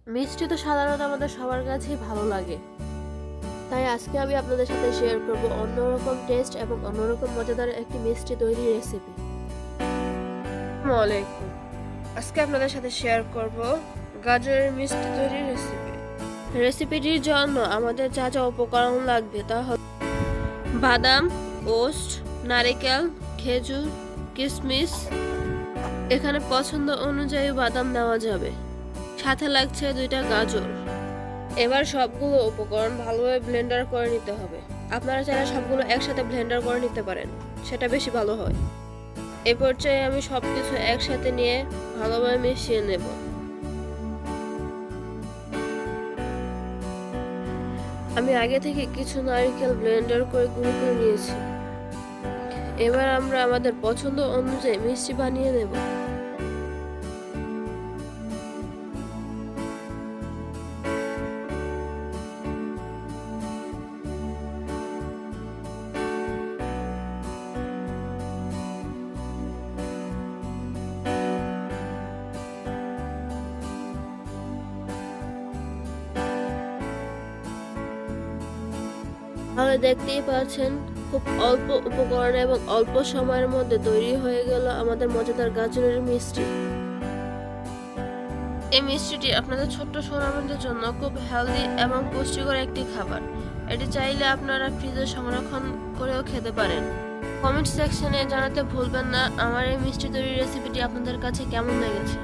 মিষ্টি তো সাধারণত আমাদের সবার কাছেই ভালো লাগে, তাই আজকে আমি আপনাদের সাথে শেয়ার করব অন্যরকম টেস্ট এবং অন্যরকম মজাদার একটি মিষ্টি তৈরির রেসিপি। আসসালামু আলাইকুম। আজকে আপনাদের সাথে শেয়ার করব গাজরের মিষ্টি তৈরির রেসিপি। রেসিপিটির জন্য আমাদের যা যা উপকরণ লাগবে তা হল বাদাম, ওটস, নারকেল, খেজুর, কিশমিশ। এখানে পছন্দ অনুযায়ী বাদাম নেওয়া যাবে। সাথে লাগছে 2টা গাজর। এবার সবগুলো উপকরণ ভালোভাবে ব্লেন্ডার করে নিতে হবে। আপনারা চাইলে সবগুলো একসাথে ব্লেন্ডার করে নিতে পারেন, সেটা বেশি ভালো হয়। এ পর্যায়ে আমি সবকিছু একসাথে নিয়ে ভালোভাবে মিশিয়ে নেব। আমি আগে থেকে কিছু নারকেল ব্লেন্ডার করে গুঁড়ো করে নিয়েছি। এবার আমরা আমাদের পছন্দ অনুযায়ী মিষ্টি বানিয়ে নেব। তাহলে দেখতেই পাচ্ছেন, খুব অল্প উপকরণ এবং অল্প সময়ের মধ্যে তৈরি হয়ে গেল আমাদের মজাদার গাজরের মিষ্টি। এই মিষ্টিটি আপনাদের ছোট্ট সোনামণিদের জন্য খুব হেলদি এবং পুষ্টিকর একটি খাবার। এটি চাইলে আপনারা ফ্রিজে সংরক্ষণ করেও খেতে পারেন। কমেন্ট সেকশনে জানাতে ভুলবেন না আমার এই মিষ্টি তৈরির রেসিপিটি আপনাদের কাছে কেমন লেগেছে।